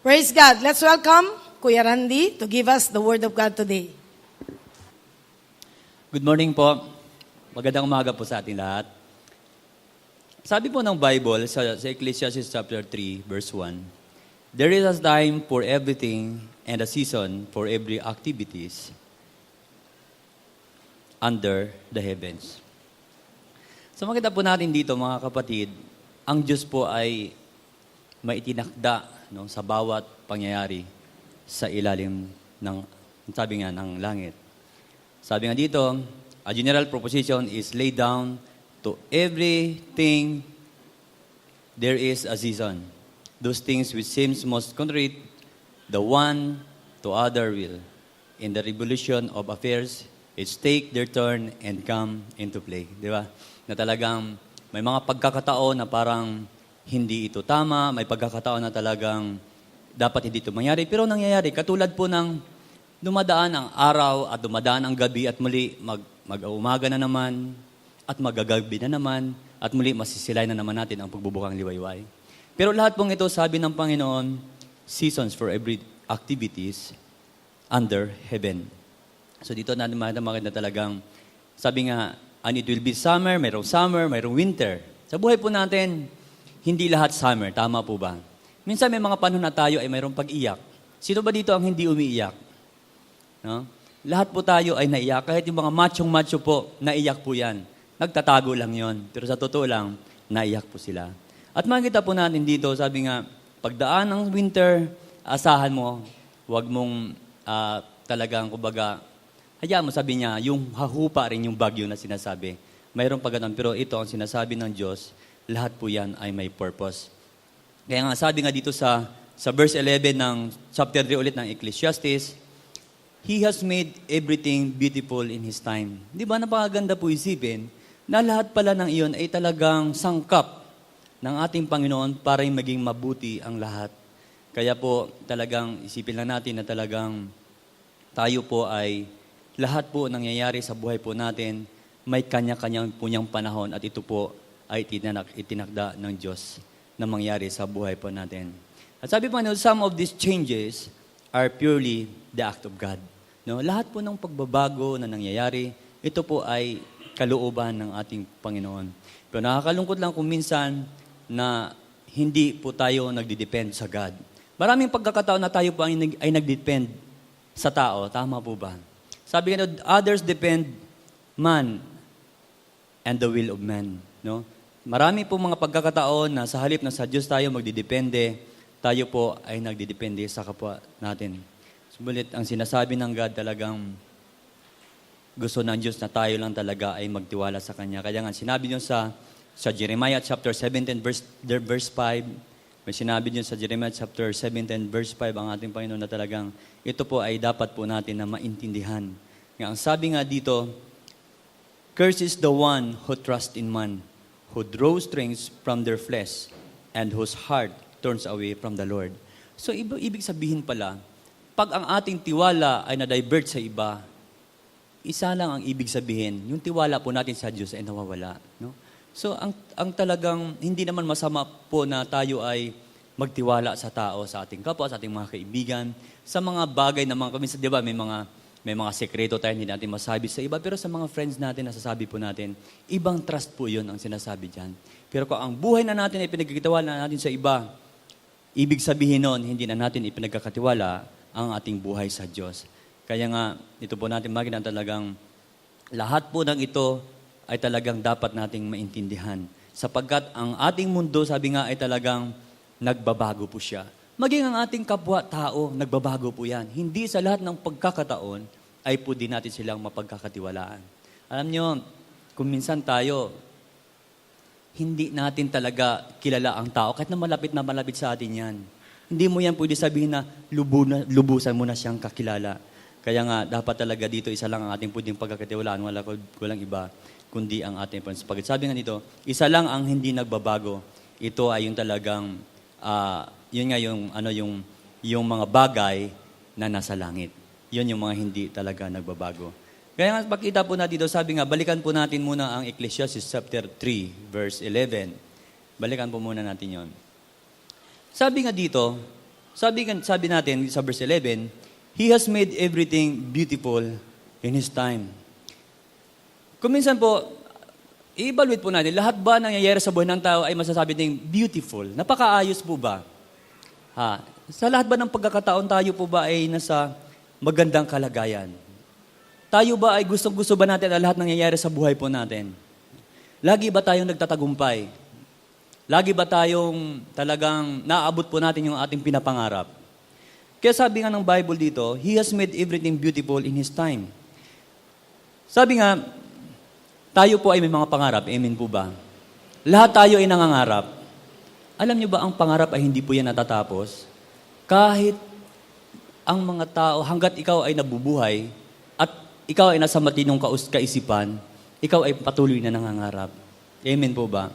Praise God. Let's welcome Kuya Randy to give us the Word of God today. Good morning po. Magandang umaga po sa ating lahat. Sabi po ng Bible sa Ecclesiastes chapter 3, verse 1, there is a time for everything and a season for every activities under the heavens. So makita po natin dito mga kapatid, ang Diyos po ay maitinakda sa bawat pangyayari sa ilalim ng, sabi nga, ng langit. Sabi nga dito, a general proposition is laid down to everything there is a season. Those things which seems most contrary, the one to other will. In the revolution of affairs, it's take their turn and come into play. Di ba? Na talagang may mga pagkakataon na parang hindi ito tama, may pagkakataon na talagang dapat hindi ito mangyari. Pero nangyayari, katulad po ng dumadaan ang araw at dumadaan ang gabi at muli mag-umaga na naman at magagabi na naman at muli masisilay na naman natin ang pagbubukang liwayway. Pero lahat pong ito, sabi ng Panginoon, seasons for every activities under heaven. So dito natin makita na talagang, sabi nga, and it will be summer, mayroong winter. Sa buhay po natin, hindi lahat summer, tama po ba? Minsan may mga panahon na tayo ay mayroong pag-iyak. Sino ba dito ang hindi umiiyak? No? Lahat po tayo ay naiyak. Kahit yung mga machong-macho po, naiyak po yan. Nagtatago lang yon. Pero sa totoo lang, naiyak po sila. At makikita po natin dito, sabi nga, pagdaan ng winter, asahan mo, huwag mong talagang, kumbaga, hayaan mo, sabi niya, yung hahupa rin yung bagyo na sinasabi. Mayroon pa ganun, pero ito ang sinasabi ng Diyos, lahat po yan ay may purpose. Kaya nga, sabi nga dito sa verse 11 ng chapter 3 ulit ng Ecclesiastes, He has made everything beautiful in His time. Di ba, napakaganda po isipin na lahat pala ng iyon ay talagang sangkap ng ating Panginoon para maging mabuti ang lahat. Kaya po, talagang isipin lang natin na talagang tayo po ay lahat po nangyayari sa buhay po natin, may kanya-kanyang punyang panahon at ito po ay itinakda ng Diyos na mangyari sa buhay po natin. At sabi pa some of these changes are purely the act of God. No? Lahat po ng pagbabago na nangyayari, ito po ay kalooban ng ating Panginoon. Pero nakakalungkot lang kung minsan na hindi po tayo nagdidepend sa God. Maraming pagkakataon na tayo po ay nagdepend sa tao. Tama po ba? Sabi nga, others depend man and the will of man. No? Marami po mga pagkakataon na sa halip na sa Diyos tayo magdidepende, tayo po ay nagdidepende sa kapwa natin. Subalit, ang sinasabi ng God talagang gusto ng Diyos na tayo lang talaga ay magtiwala sa Kanya. Kaya nga, sinabi niyo sa Jeremiah chapter 17, verse 5, may sinabi niyo sa Jeremiah chapter 17, verse 5, ang ating Panginoon na talagang ito po ay dapat po natin na maintindihan. Nga, ang sabi nga dito, cursed is the one who trusts in man, who draws strength from their flesh, and whose heart turns away from the Lord. So, ibig sabihin pala, pag ang ating tiwala ay na-divert sa iba, isa lang ang ibig sabihin, yung tiwala po natin sa Diyos ay nawawala. No? So, ang talagang, hindi naman masama po na tayo ay magtiwala sa tao, sa ating kapwa, sa ating mga kaibigan, sa mga bagay na mga, di ba, may mga sekreto tayo hindi natin masabi sa iba, pero sa mga friends natin, nasasabi po natin, ibang trust po yun ang sinasabi dyan. Pero kung ang buhay na natin ay pinagkakatiwala natin sa iba, ibig sabihin nun, hindi na natin ipinagkakatiwala ang ating buhay sa Diyos. Kaya nga, ito po natin makikita talagang lahat po ng ito ay talagang dapat nating maintindihan. Sapagkat ang ating mundo, sabi nga, ay talagang nagbabago po siya. Maging ang ating kapwa-tao, nagbabago po yan. Hindi sa lahat ng pagkakataon ay po din natin silang mapagkakatiwalaan. Alam nyo, kung minsan tayo, hindi natin talaga kilala ang tao, kahit na malapit sa atin yan. Hindi mo yan pwede sabihin na lubusan mo na siyang kakilala. Kaya nga, dapat talaga dito, isa lang ang ating pwedeng pagkakatiwalaan, walang iba, kundi ang ating Panginoon. Pagkat sabi nga nito, isa lang ang hindi nagbabago. Ito ay yung talagang, yun nga yung mga bagay na nasa langit. Yun yung mga hindi talaga nagbabago. Kaya nga, pakita po natin dito, sabi nga, balikan po natin muna ang Ecclesiastes chapter 3, verse 11. Balikan po muna natin yon. Sabi nga dito, Sabi natin sa verse 11, He has made everything beautiful in His time. Kung minsan po, i-evaluate po natin, lahat ba nangyayari sa buhay ng tao ay masasabi natin beautiful? Napakaayos po ba? Sa lahat ba ng pagkakataon tayo po ba ay nasa magandang kalagayan? Tayo ba ay gusto ba natin ang lahat nangyayari sa buhay po natin? Lagi ba tayong nagtatagumpay? Lagi ba tayong talagang naaabot po natin yung ating pinapangarap? Kaya sabi nga ng Bible dito, He has made everything beautiful in His time. Sabi nga, tayo po ay may mga pangarap. Amen po ba? Lahat tayo ay nangangarap. Alam niyo ba, ang pangarap ay hindi po yan natatapos? Kahit ang mga tao, hanggat ikaw ay nabubuhay at ikaw ay nasa matinong kaisipan, ikaw ay patuloy na nangangarap. Amen po ba?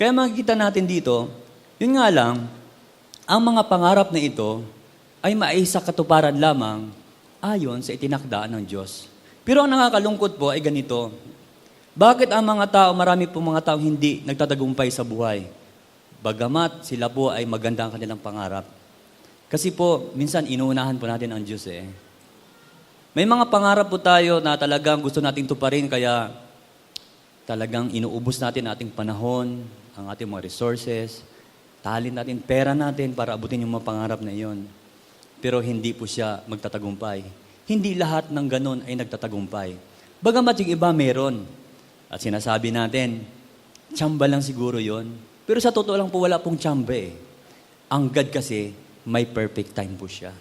Kaya makikita natin dito, yun nga lang, ang mga pangarap na ito ay maisa katuparan lamang ayon sa itinakdaan ng Diyos. Pero ang nakakalungkot po ay ganito. Bakit ang mga tao, marami po mga tao hindi nagtatagumpay sa buhay? Bagamat sila po ay maganda ang kanilang pangarap. Kasi po, minsan inuunahan po natin ang Diyos eh. May mga pangarap po tayo na talagang gusto nating tuparin, kaya talagang inuubos natin ating panahon, ang ating mga resources, talent natin, pera natin para abutin yung mga pangarap na iyon. Pero hindi po siya magtatagumpay. Hindi lahat ng ganun ay nagtatagumpay. Bagamat yung iba meron. At sinasabi natin, tsamba lang siguro yon. Pero sa totoo lang po, wala pong tsamba eh. Ang God kasi, may perfect time po siya.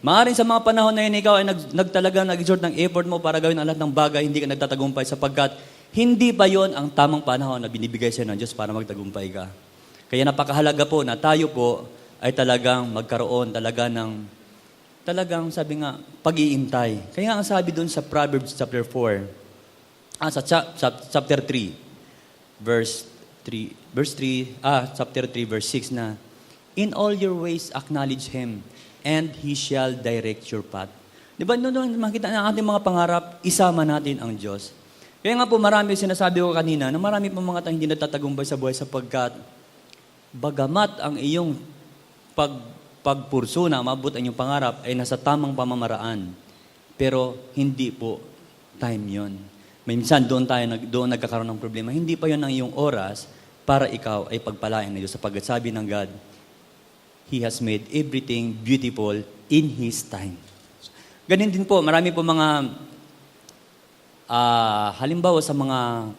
Maaaring sa mga panahon na yun, ikaw ay nag-exert ng effort mo para gawin ang lahat ng bagay, hindi ka nagtatagumpay sapagkat hindi pa yon ang tamang panahon na binibigay sa'yo ng Diyos para magtagumpay ka. Kaya napakahalaga po na tayo po ay talagang magkaroon talagang sabi nga, pag-iintay. Kaya nga ang sabi doon sa Proverbs chapter 4, chapter 3, chapter 3, verse 6 na, In all your ways acknowledge Him, and He shall direct your path. Di ba, noon makita na ating mga pangarap, isama natin ang Diyos. Kaya nga po marami, sinasabi ko kanina, na marami po mga taong hindi natatagumpay sa buhay sapagkat bagamat ang iyong pagpurso na maabot ang iyong pangarap ay nasa tamang pamamaraan, pero hindi po time yon. Minsan doon nagkakaroon ng problema. Hindi pa yon ang iyong oras para ikaw ay pagpalain ng Diyos. Sapagkat sabi ng God, He has made everything beautiful in His time. Ganun din po, marami po mga halimbawa sa mga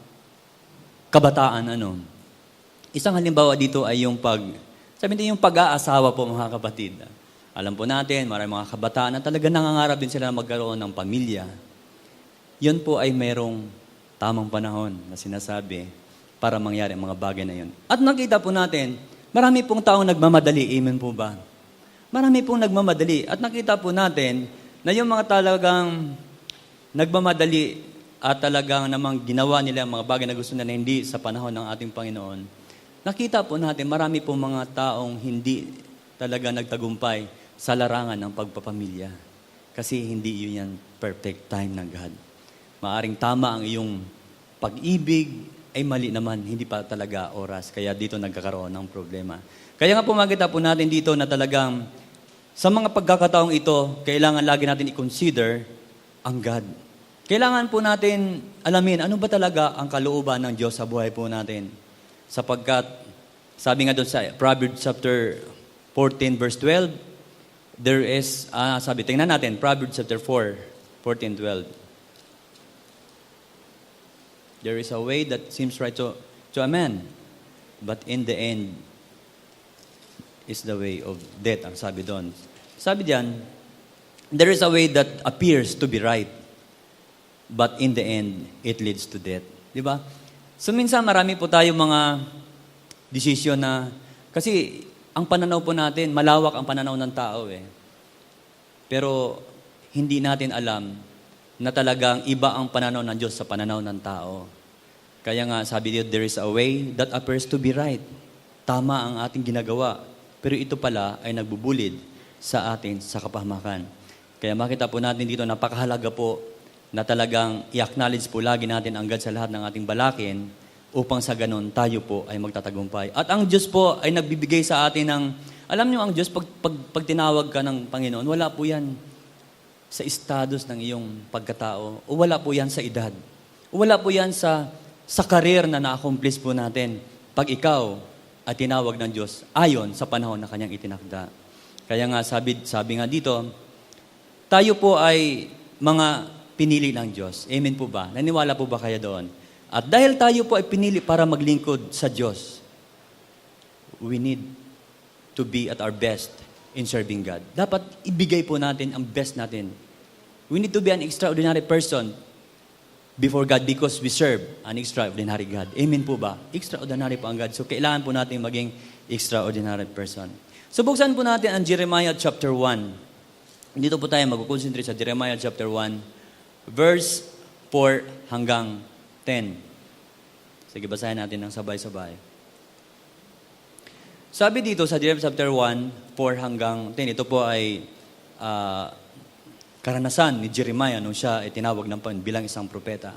kabataan. Isang halimbawa dito ay yung yung pag-aasawa po mga kapatid. Alam po natin, marami mga kabataan na talaga nangangarap din sila na magkaroon ng pamilya. Yun po ay merong tamang panahon na sinasabi para mangyari ang mga bagay na yun. At nakita po natin, marami pong taong nagmamadali. Amen po ba? Marami pong nagmamadali. At nakita po natin na yung mga talagang nagmamadali at talagang namang ginawa nila ang mga bagay na gusto nila hindi sa panahon ng ating Panginoon, nakita po natin marami pong mga taong hindi talaga nagtagumpay sa larangan ng pagpapamilya. Kasi hindi yun yan perfect time ng God. Maaring tama ang iyong pag-ibig, ay mali naman, hindi pa talaga oras. Kaya dito nagkakaroon ng problema. Kaya nga pumakita po natin dito na talagang sa mga pagkakataong ito, kailangan lagi natin i-consider ang God. Kailangan po natin alamin ano ba talaga ang kalooban ng Diyos sa buhay po natin. Sapagkat, sabi nga doon sa Proverbs chapter 14 verse 12, there is, tingnan natin, Proverbs chapter 4, 14, 12. There is a way that seems right to a man, but in the end is the way of death, ang sabi doon. Sabi diyan, there is a way that appears to be right, but in the end, it leads to death. Di ba? So minsan marami po tayo mga desisyon na, kasi ang pananaw po natin, malawak ang pananaw ng tao eh. Pero hindi natin alam na talagang iba ang pananaw ng Diyos sa pananaw ng tao. Kaya nga, sabi dito, there is a way that appears to be right. Tama ang ating ginagawa. Pero ito pala ay nagbubulid sa atin sa kapahamakan. Kaya makita po natin dito, napakahalaga po na talagang i-acknowledge po lagi natin ang God sa lahat ng ating balakin upang sa ganon tayo po ay magtatagumpay. At ang Diyos po ay nagbibigay sa atin ng, alam niyo ang Diyos, pag tinawag ka ng Panginoon, wala po yan sa status ng iyong pagkatao, o wala po yan sa edad, o wala po yan sa career na na-accomplish po natin pag ikaw ay tinawag ng Diyos ayon sa panahon na kanyang itinakda. Kaya nga sabi nga dito, tayo po ay mga pinili ng Diyos. Amen po ba? Naniwala po ba kayo doon? At dahil tayo po ay pinili para maglingkod sa Diyos, we need to be at our best in serving God. Dapat ibigay po natin ang best natin. We need to be an extraordinary person before God because we serve an extraordinary God. Amen po ba? Extraordinary po ang God. So kailangan po natin maging extraordinary person. So buksan po natin ang Jeremiah chapter 1. Dito po tayo mag-concentrate sa Jeremiah chapter 1, verse 4 hanggang 10. Sige, basahin natin ng sabay-sabay. Sabi dito sa Jeremiah chapter 1, 4 hanggang 10, ito po ay karanasan ni Jeremiah nung siya ay tinawag ng Panginoon bilang isang propeta.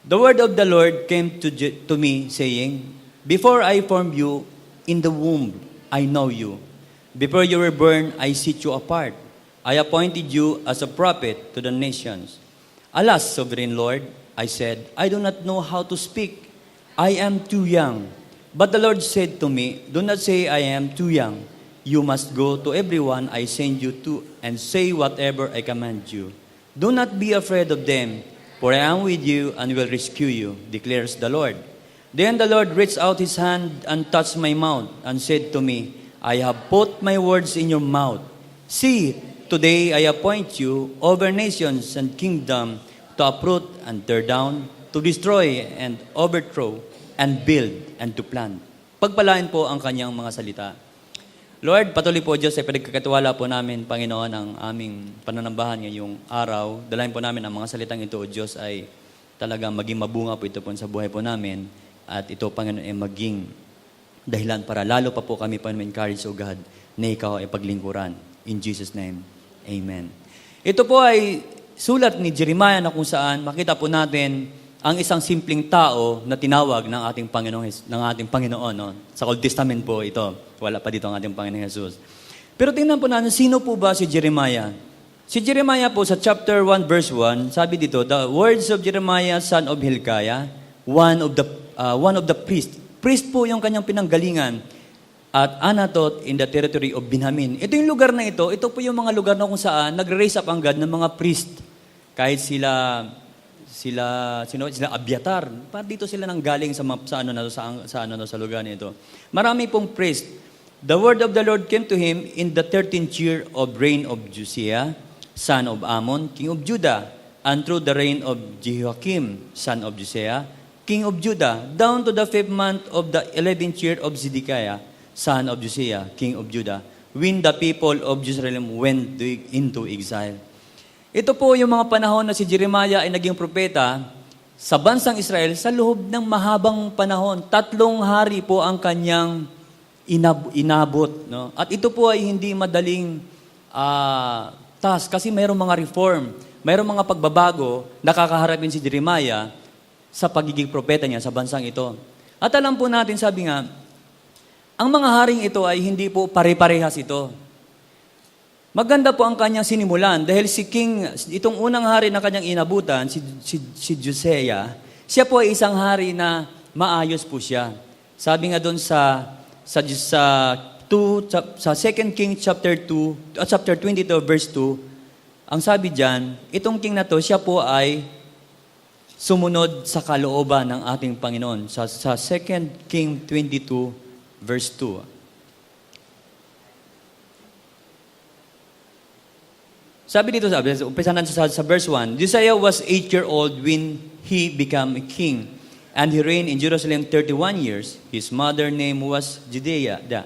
The word of the Lord came to me saying, before I formed you in the womb, I know you. Before you were born, I set you apart. I appointed you as a prophet to the nations. Alas, sovereign Lord, I said, I do not know how to speak. I am too young. But the Lord said to me, do not say I am too young. You must go to everyone I send you to and say whatever I command you. Do not be afraid of them, for I am with you and will rescue you, declares the Lord. Then the Lord reached out his hand and touched my mouth and said to me, I have put my words in your mouth. See, today I appoint you over nations and kingdoms to uproot and tear down, to destroy and overthrow, and build and to plant. Pagpalain po ang kanyang mga salita. Lord, patuloy po Diyos ay pinagkakatiwala po namin, Panginoon, ang aming pananambahan ngayong araw. Dalayan po namin ang mga salitang ito, O Diyos, ay talagang maging mabunga po ito po sa buhay po namin. At ito, Panginoon, ay maging dahilan para lalo pa po kami, Panginoon, encourage, O God, na ikaw ay paglingkuran. In Jesus' name, Amen. Ito po ay sulat ni Jeremiah na kung saan makita po natin ang isang simpleng tao na tinawag ng ating Panginoon. No? Sa Old Testament po ito. Wala pa dito ang ating Panginoong Jesus. Pero tingnan po natin, sino po ba si Jeremiah? Si Jeremiah po sa chapter 1 verse 1, sabi dito, the words of Jeremiah, son of Hilkiah, one of the priest. Priest po yung kanyang pinanggalingan at Anatot in the territory of Benjamin. Ito yung lugar na ito po yung mga lugar na kung saan nagre-raise up ang God ng mga priest. Kahit sila Abiatar. Dito sila nang galing sa lugar nito. Marami pong priest. The word of the Lord came to him in the 13th year of reign of Josiah, son of Ammon, king of Judah, and through the reign of Jehoiakim, son of Josiah, king of Judah, down to the 5th month of the 11th year of Zedekiah, son of Josiah, king of Judah, when the people of Jerusalem went into exile. Ito po yung mga panahon na si Jeremiah ay naging propeta sa bansang Israel sa loob ng mahabang panahon. 3 hari po ang kanyang inabot. No? At ito po ay hindi madaling task kasi mayroong mga reform, mayroong mga pagbabago na kakaharapin si Jeremiah sa pagiging propeta niya sa bansang ito. At alam po natin, sabi nga, ang mga haring ito ay hindi po pare-parehas ito. Maganda po ang kanyang sinimulan dahil itong unang hari na kanyang inabutan, si Josiah, siya po ay isang hari na maayos po siya. Sabi nga doon sa 2 King chapter 22 verse 2, ang sabi diyan, itong king na to, siya po ay sumunod sa kalooban ng ating Panginoon. Sa 2 King 22 verse 2. Sabi dito, umpisa natin sa verse 1, Josiah was 8-year-old when he became a king, and he reigned in Jerusalem 31 years. His mother name was Jedida,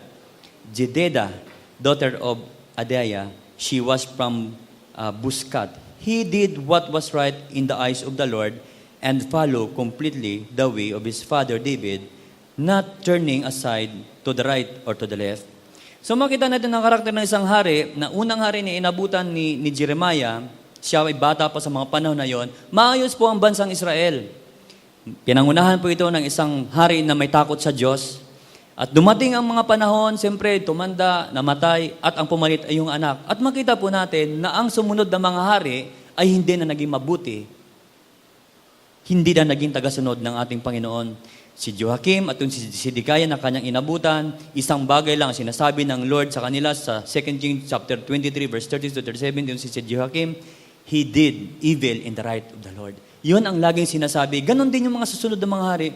daughter of Adaiah. She was from Buscat. He did what was right in the eyes of the Lord and followed completely the way of his father David, not turning aside to the right or to the left. So makita natin ang karakter ng isang hari, na unang hari na inabutan ni Jeremiah, siya ay bata pa sa mga panahon na yon, maayos po ang bansang Israel. Pinangunahan po ito ng isang hari na may takot sa Diyos. At dumating ang mga panahon, siyempre, tumanda, namatay, at ang pumalit ay yung anak. At makita po natin na ang sumunod na mga hari ay hindi na naging mabuti. Hindi na naging tagasunod ng ating Panginoon. Si Joachim at yung si Sidikaya na kanyang inabutan, isang bagay lang sinasabi ng Lord sa kanila sa 2 Kings chapter 23, verse 30 to 37, yung si Joachim, he did evil in the right of the Lord. Yun ang laging sinasabi. Ganon din yung mga susunod na mga hari.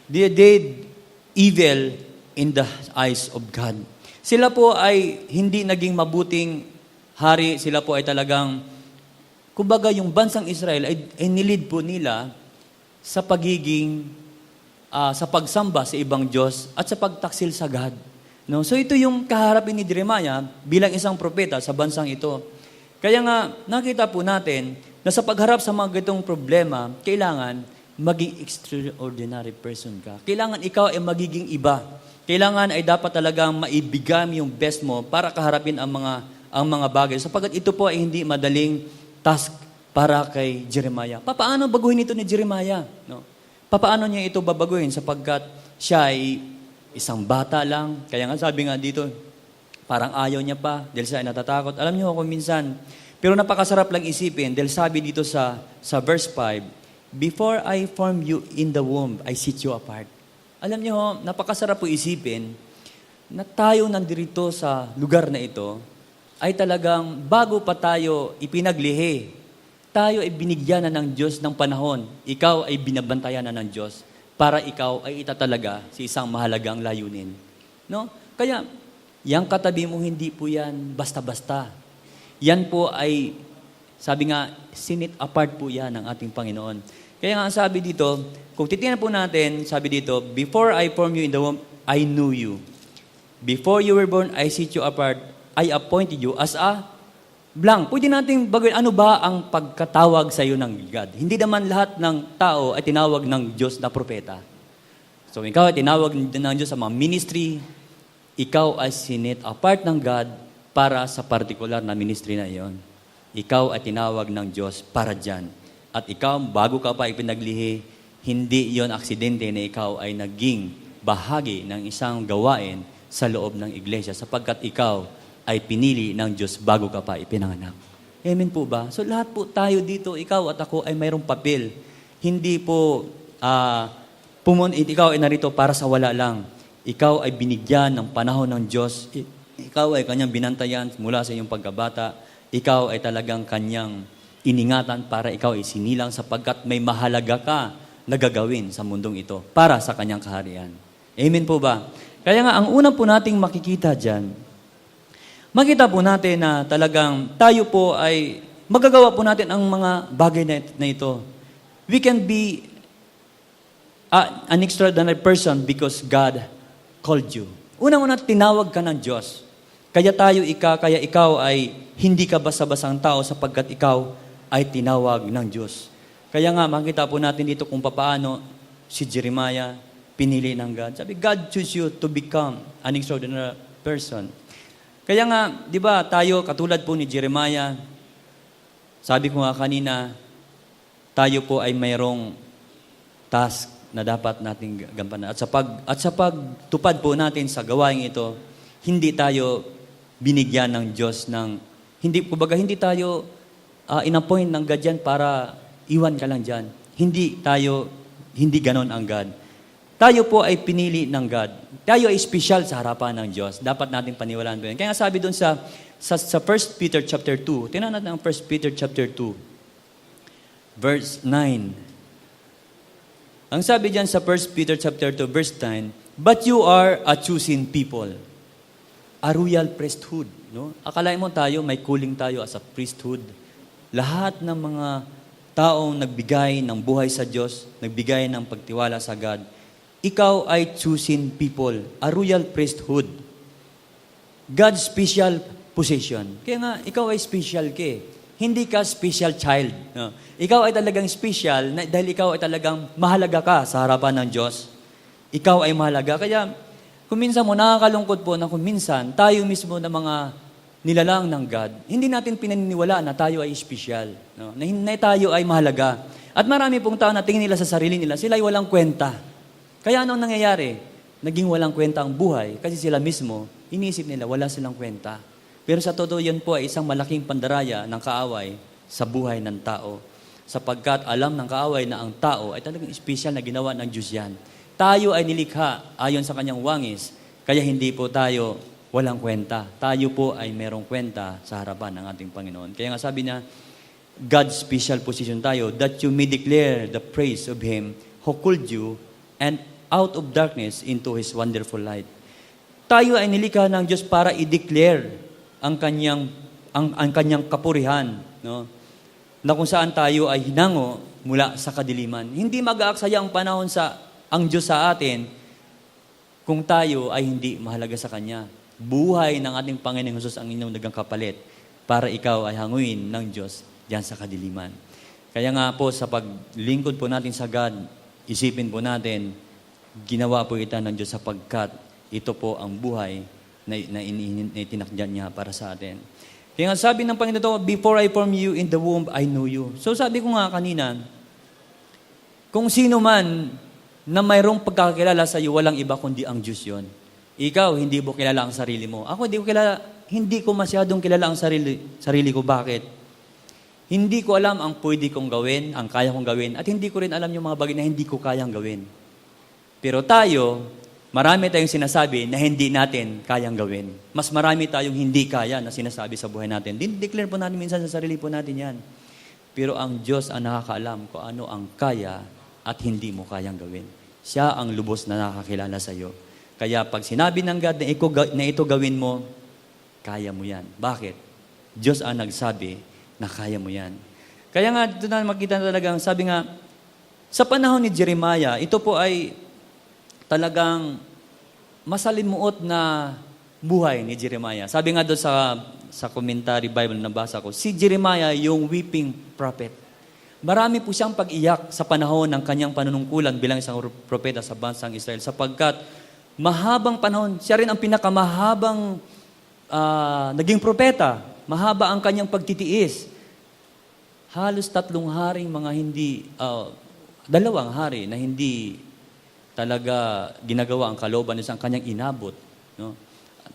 They did evil in the eyes of God. Sila po ay hindi naging mabuting hari. Sila po ay talagang, kumbaga yung bansang Israel ay nilid po nila sa pagiging, sa pagsamba sa ibang Diyos at sa pagtaksil sa God. No? So ito yung kaharapin ni Jeremiah bilang isang propeta sa bansang ito. Kaya nga, nakita po natin na sa pagharap sa mga ganitong problema, kailangan maging extraordinary person ka. Kailangan ikaw ay magiging iba. Kailangan ay dapat talagang maibigam yung best mo para kaharapin ang mga bagay. Sapagkat ito po ay hindi madaling task para kay Jeremiah. Paano baguhin ito ni Jeremiah? No? Paano niya ito babaguhin? Sapagkat siya ay isang bata lang. Kaya nga sabi nga dito, parang ayaw niya pa dahil siya ay natatakot. Alam niyo ako minsan, pero napakasarap lang isipin dahil sabi dito sa verse 5, before I form you in the womb, I set you apart. Alam niyo, napakasarap po isipin na tayo nandirito sa lugar na ito ay talagang bago pa tayo ipinaglihi, tayo ay binigyan na ng Diyos ng panahon. Ikaw ay binabantayan na ng Diyos para ikaw ay itatalaga sa isang mahalagang layunin. No? Kaya, yang katabi mo, hindi po yan basta-basta. Yan po ay, sabi nga, sinit apart po yan ng ating Panginoon. Kaya nga, sabi dito, kung titingnan po natin, sabi dito, before I formed you in the womb, I knew you. Before you were born, I set you apart. I appointed you as a blank. Pwede natin baguhin, ano ba ang pagkatawag sa iyo ng God? Hindi naman lahat ng tao ay tinawag ng Diyos na propeta. So, ikaw ay tinawag ng Diyos sa mga ministry, ikaw ay sinit apart ng God para sa particular na ministry na iyon. Ikaw ay tinawag ng Diyos para dyan. At ikaw, bago ka pa ipinaglihi, hindi iyon aksidente na ikaw ay naging bahagi ng isang gawain sa loob ng iglesia sapagkat ikaw ay pinili ng Diyos bago ka pa ipinanganak. Amen po ba? So lahat po tayo dito, ikaw at ako ay mayroong papel. Hindi po, ikaw ay narito para sa wala lang. Ikaw ay binigyan ng panahon ng Diyos. Ikaw ay kanyang binantayan mula sa iyong pagkabata. Ikaw ay talagang kanyang iningatan para ikaw ay sinilang sapagkat may mahalaga ka na gagawin sa mundong ito para sa kanyang kaharian. Amen po ba? Kaya nga, ang unang po nating makikita dyan, makita po natin na talagang tayo po ay magagawa po natin ang mga bagay na ito. We can be an extraordinary person because God called you. Unang-una, tinawag ka ng Diyos. Kaya ikaw ay hindi ka basta-bastang tao sapagkat ikaw ay tinawag ng Diyos. Kaya nga, makita po natin dito kung paano si Jeremiah pinili ng God. Sabi, God chose you to become an extraordinary person. Kaya nga, di ba, tayo, katulad po ni Jeremiah, sabi ko nga kanina, tayo po ay mayroong task na dapat nating gampanan. At sa pagtupad po natin sa gawain ito, hindi tayo binigyan ng Diyos ng, hindi tayo in-appoint ng God yan para iwan ka lang dyan. Hindi ganon ang God. Tayo po ay pinili ng God. Tayo ay special sa harapan ng Diyos. Dapat natin paniwalaan po yan. Kaya nga sabi doon sa 1 Peter chapter 2, tingnan natin ang 1 Peter chapter 2, verse 9. Ang sabi diyan sa 1 Peter chapter 2, verse 9, but you are a chosen people, a royal priesthood. No? Akalain mo tayo, may calling tayo as a priesthood. Lahat ng mga taong nagbigay ng buhay sa Diyos, nagbigay ng pagtiwala sa God, ikaw ay chosen people, a royal priesthood. God's special possession. Kaya nga, ikaw ay special ka. Hindi ka special child. No? Ikaw ay talagang special dahil ikaw ay talagang mahalaga ka sa harapan ng Diyos. Ikaw ay mahalaga. Kaya, kung minsan mo, nakakalungkot po na kung minsan, tayo mismo na mga nilalang ng God, hindi natin pinaniniwalaan na tayo ay special. No? Na tayo ay mahalaga. At marami pong tao na tingin nila sa sarili nila, sila ay walang kwenta. Kaya anong nangyayari? Naging walang kwenta ang buhay kasi sila mismo, iniisip nila wala silang kwenta. Pero sa totoo yan po ay isang malaking pandaraya ng kaaway sa buhay ng tao. Sapagkat alam ng kaaway na ang tao ay talagang espesyal na ginawa ng Diyos yan. Tayo ay nilikha ayon sa kanyang wangis, kaya hindi po tayo walang kwenta. Tayo po ay merong kwenta sa harapan ng ating Panginoon. Kaya nga sabi niya, God's special position tayo, that you may declare the praise of Him who called you and out of darkness into His wonderful light. Tayo ay nilikha ng Diyos para i-declare ang kanyang kapurihan, no? Na kung saan tayo ay hinango mula sa kadiliman. Hindi mag-aaksaya ang panahon ang Diyos sa atin kung tayo ay hindi mahalaga sa Kanya. Buhay ng ating Panginoong Hesus ang inyong nagang kapalit para ikaw ay hanguin ng Diyos diyan sa kadiliman. Kaya nga po sa paglingkod po natin sa God, isipin po natin, ginawa po ito ng Diyos sapagkat ito po ang buhay na itinakdyan niya para sa atin. Kaya nga sabi ng Panginoon, before I formed you in the womb, I knew you. So sabi ko nga kanina, kung sino man na mayroong pagkakilala sa iyo, walang iba kundi ang Diyos yon. Ikaw, hindi mo kilala ang sarili mo. Ako, hindi ko masyadong kilala ang sarili ko. Bakit? Hindi ko alam ang pwede kong gawin, ang kaya kong gawin, at hindi ko rin alam yung mga bagay na hindi ko kayang gawin. Pero tayo, marami tayong sinasabi na hindi natin kayang gawin. Mas marami tayong hindi kaya na sinasabi sa buhay natin. Declare po natin minsan sa sarili po natin yan. Pero ang Diyos ang nakakaalam kung ano ang kaya at hindi mo kayang gawin. Siya ang lubos na nakakilala sa iyo. Kaya pag sinabi ng God na ito gawin mo, kaya mo yan. Bakit? Diyos ang nagsabi na kaya mo yan. Kaya nga, ito na makita talagang, sabi nga, sa panahon ni Jeremiah, ito po ay talagang masalimuot na buhay ni Jeremiah. Sabi nga doon sa commentary Bible na nabasa ko, si Jeremiah yung weeping prophet. Marami po siyang pag-iyak sa panahon ng kanyang panunungkulan bilang isang propeta sa bansang Israel sapagkat mahabang panahon, siya rin ang pinakamahabang naging propeta. Mahaba ang kanyang pagtitiis. Halos 3 haring mga hindi, 2 hari na hindi talaga ginagawa ang kalooban ng kanyang inabot, no?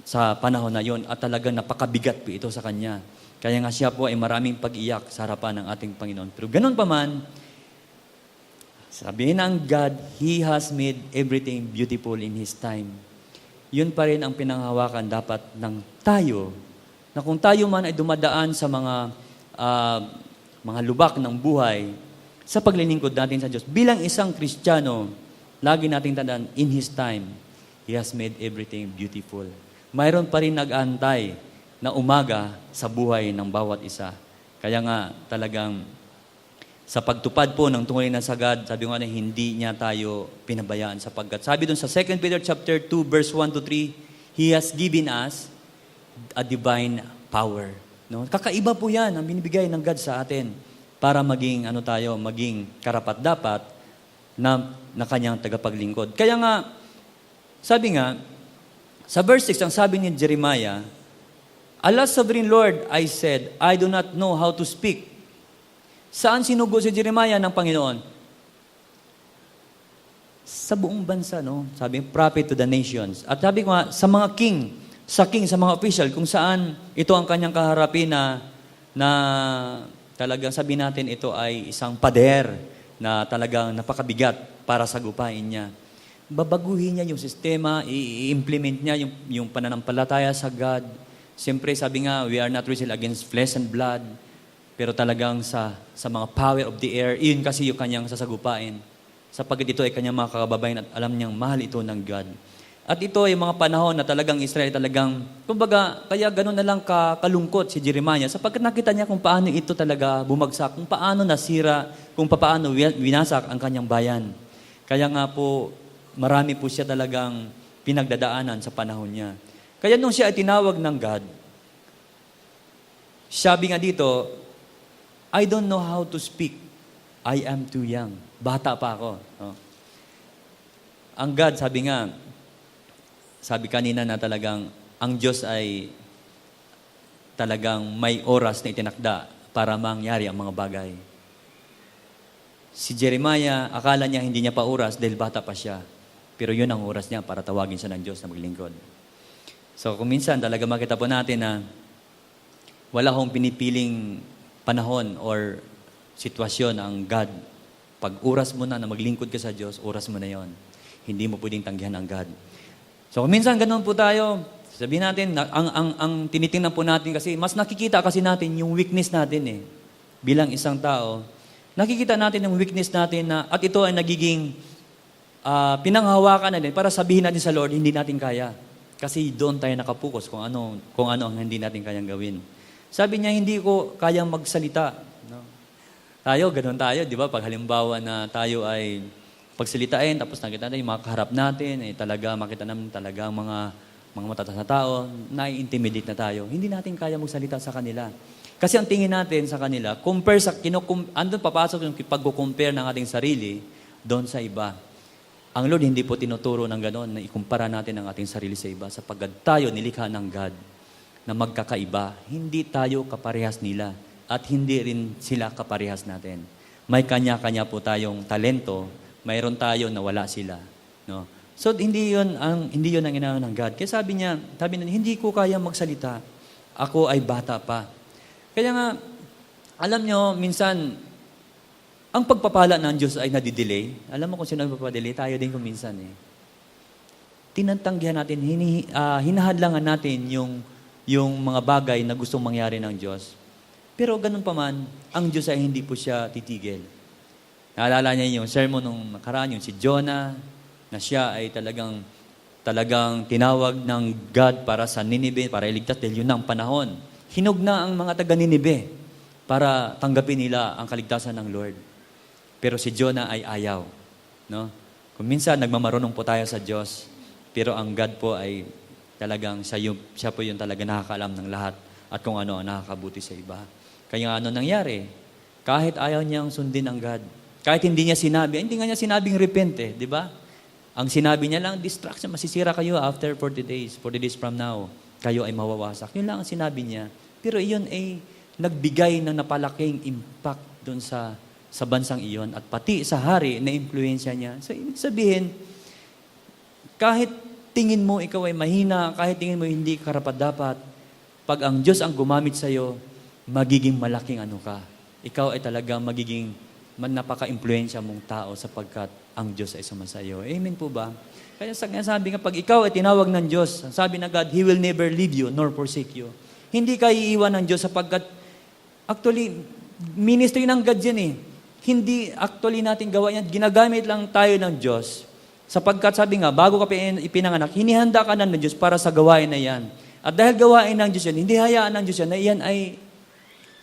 Sa panahon na yon at talagang napakabigat po ito sa kanya. Kaya nga siya po ay maraming pag-iyak sa harapan ng ating Panginoon. Pero ganun pa man, sabihin ng God, He has made everything beautiful in His time. Yun pa rin ang pinanghawakan dapat ng tayo, na kung tayo man ay dumadaan sa mga lubak ng buhay, sa paglilingkod natin sa Diyos, bilang isang Kristiyano, lagi nating tandaan, in His time, He has made everything beautiful. Mayroon pa rin nag-antay na umaga sa buhay ng bawat isa. Kaya nga talagang sa pagtupad po ng tungkulin ng sagad, sabi ko nga na hindi niya tayo pinabayaan sapagkat sabi doon sa 2 Peter chapter 2 verse 1 to 3, He has given us a divine power. No? Kakaiba po yan ang binibigay ng God sa atin para maging maging karapat-dapat na kanyang tagapaglingkod. Kaya nga, sabi nga, sa verse 6, ang sabi ni Jeremiah, Alas, Sovereign Lord, I said, I do not know how to speak. Saan sinugo si Jeremiah ng Panginoon? Sa buong bansa, no? Sabi, prophet to the nations. At sabi ko nga, sa mga sa mga official, kung saan ito ang kanyang kaharapin na talagang sabi natin ito ay isang pader na talagang napakabigat para sagupain niya. Babaguhin niya yung sistema, i-implement niya yung pananampalataya sa God. Siyempre, sabi nga, we are not wrestle against flesh and blood, pero talagang sa mga power of the air, iyon kasi yung kanyang sasagupain. Sapagkat ito ay kanyang mga kakababayan at alam niyang mahal ito ng God. At ito ay mga panahon na talagang Israel talagang, kumbaga, kaya gano'n na lang kalungkot si Jeremiah sapagkat nakita niya kung paano ito talaga bumagsak, kung paano nasira, kung paano winasak ang kanyang bayan. Kaya nga po, marami po siya talagang pinagdadaanan sa panahon niya. Kaya nung siya ay tinawag ng God, sabi nga dito, I don't know how to speak. I am too young. Bata pa ako. No? Ang God, sabi kanina na talagang ang Diyos ay talagang may oras na itinakda para mangyari ang mga bagay. Si Jeremiah, akala niya hindi niya pa oras dahil bata pa siya. Pero yun ang oras niya para tawagin siya ng Diyos na maglingkod. So kung minsan talaga makita po natin na wala hong pinipiling panahon or sitwasyon ang God. Pag oras mo na maglingkod ka sa Diyos, oras mo na yon. Hindi mo pwedeng tanggihan ang God. So kung minsan ganoon po tayo, sabihin natin, ang tinitingnan po natin kasi, mas nakikita kasi natin yung weakness natin eh. Bilang isang tao, nakikita natin yung weakness natin na, at ito ay nagiging pinanghawakan natin para sabihin natin sa Lord, hindi natin kaya. Kasi doon tayo nakapokus kung ano ang hindi natin kayang gawin. Sabi niya, hindi ko kayang magsalita. No? Tayo, ganun tayo, di ba? Pag halimbawa na tayo ay pagsalitain, tapos nakita natin yung mga kaharap natin, makita namin talaga mga matataas na tao, nai-intimidate na tayo. Hindi natin kaya magsalita sa kanila. Kasi ang tingin natin sa kanila, andun papasok yung pag-compare ng ating sarili doon sa iba. Ang Lord hindi po tinuturo ng gano'n na ikumpara natin ang ating sarili sa iba sapagkat tayo nilikha ng God na magkakaiba. Hindi tayo kaparehas nila at hindi rin sila kaparehas natin. May kanya-kanya po tayong talento, mayroon tayo na wala sila. No? So hindi yun ang inaano ng God. Kaya sabi niya, hindi ko kaya magsalita. Ako ay bata pa. Kaya nga, alam nyo, minsan, ang pagpapala ng Diyos ay nadidelay. Alam mo kung sino nagpapadelay? Tayo din kung minsan eh. Tinatanggihan natin, hinahadlangan natin yung mga bagay na gustong mangyari ng Diyos. Pero ganun pa man, ang Diyos ay hindi po siya titigil. Naalala niya yung sermon nung nakaraan, yung si Jonah, na siya ay talagang tinawag ng God para sa Ninive, para iligtas dahil yun na ang panahon. Hinog na ang mga taga-Ninive para tanggapin nila ang kaligtasan ng Lord. Pero si Jonah ay ayaw. No? Kung minsan, nagmamarunong po tayo sa Diyos, pero ang God po ay talagang siya po yung talaga nakakaalam ng lahat at kung ano ang nakakabuti sa iba. Kaya ano nangyari? Kahit ayaw niyang sundin ang God, kahit hindi nga niya sinabing repent eh, di ba? Ang sinabi niya lang, distraction, masisira kayo after 40 days from now, kayo ay mawawasak. Yun lang ang sinabi niya. Pero iyon ay nagbigay ng napalaking impact doon sa bansang iyon at pati sa hari na impluensya niya. So, ibig sabihin, kahit tingin mo ikaw ay mahina, kahit tingin mo hindi karapat-dapat, pag ang Diyos ang gumamit sa iyo, magiging malaking ano ka. Ikaw ay talagang magiging napaka-impluensya mong tao sapagkat ang Diyos ay sumasa iyo. Amen po ba? Kaya sabi nga, pag ikaw ay tinawag ng Diyos, sabi na God, He will never leave you nor forsake you. Hindi ka iiwan ng Diyos sapagkat actually, ministry ng God yan eh. Hindi actually natin gawa yan. Ginagamit lang tayo ng Diyos. Sapagkat sabi nga, bago ka ipinanganak, hinihanda ka na ng Diyos para sa gawain na yan. At dahil gawain ng Diyos yan, hindi hayaan ng Diyos yan na yan ay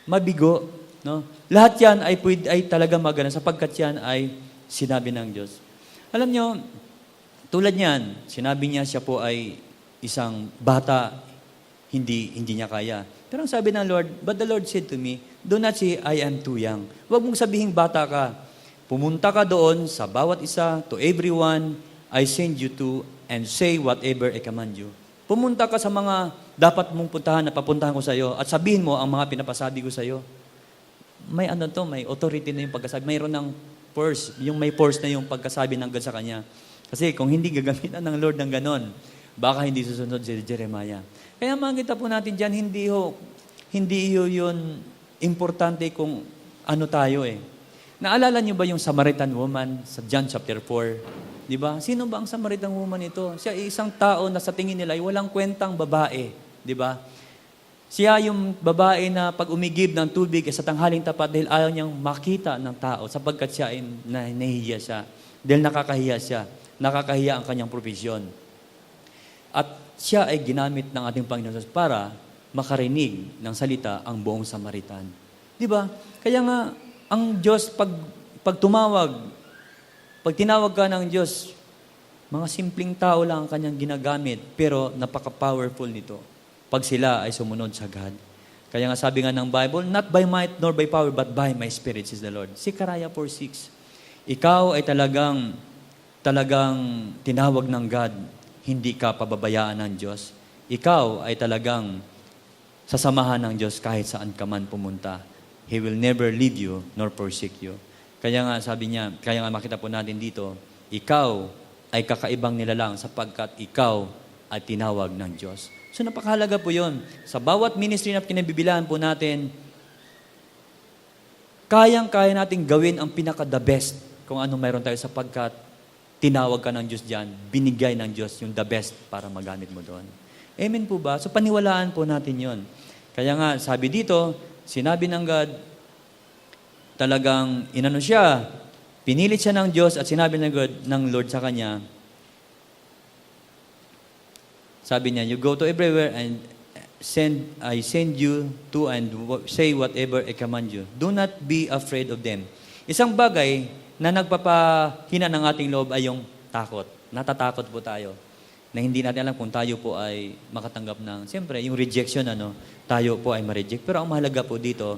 mabigo. No? Lahat yan ay talaga magana sapagkat yan ay sinabi ng Diyos. Alam nyo, tulad niyan, sinabi niya siya po ay isang bata, hindi niya kaya. Pero ang sabi ng Lord, but the Lord said to me, do not say, I am too young. Huwag mong sabihing bata ka. Pumunta ka doon sa bawat isa, to everyone I send you to, and say whatever I command you. Pumunta ka sa mga dapat mong puntahan na papuntahan ko sa iyo at sabihin mo ang mga pinapasabi ko sa iyo. May may authority na yung pagkasabi. Mayroon ng force, may force na yung pagkasabi ng God sa kanya. Kasi kung hindi gagamitan ng Lord ng ganon, baka hindi susunod si Jeremiah. Kaya makita po natin dyan, hindi yun importante kung ano tayo eh. Naalala niyo ba yung Samaritan woman sa John chapter 4? Di ba? Sino ba ang Samaritan woman ito? Siya ay isang tao na sa tingin nila ay walang kwentang babae. Di ba? Siya yung babae na pag umigib ng tubig sa tanghaling tapat dahil ayaw niyang makita ng tao sapagkat siya ay nahihiya siya. Dahil nakakahiya siya. Nakakahiya ang kanyang provision. At siya ay ginamit ng ating Panginoon para makarinig ng salita ang buong Samaritan. Di ba? Kaya nga, ang Diyos, pag tinawag ka ng Diyos, mga simpleng tao lang ang kanyang ginagamit, pero napaka-powerful nito pag sila ay sumunod sa God. Kaya nga sabi nga ng Bible, not by might nor by power, but by my spirit, says the Lord. Zechariah 4:6. Ikaw ay talagang tinawag ng God, hindi ka pababayaan ng Diyos. Ikaw ay talagang sasamahan ng Diyos kahit saan ka man pumunta. He will never leave you nor forsake you. Kaya nga sabi niya, kaya nga makita po natin dito, ikaw ay kakaibang nilalang sapagkat ikaw ay tinawag ng Diyos. So napakahalaga po yun. Sa bawat ministry na kinabibilaan po natin, kayang-kaya natin gawin ang pinaka-the best kung ano mayroon tayo sapagkat tinawag ka ng Diyos dyan, binigay ng Diyos yung the best para magamit mo doon. Amen po ba? So paniwalaan po natin yon. Kaya nga, sabi dito, sinabi ng God, talagang inano siya, pinilit siya ng Diyos at sinabi ng Lord sa kanya, sabi niya, you go to everywhere and I send you to and say whatever I command you. Do not be afraid of them. Isang bagay na nagpapahina ng ating loob ay yung takot. Natatakot po tayo na hindi natin alam kung tayo po ay makatanggap ng, siyempre, yung rejection, tayo po ay ma-reject. Pero ang mahalaga po dito,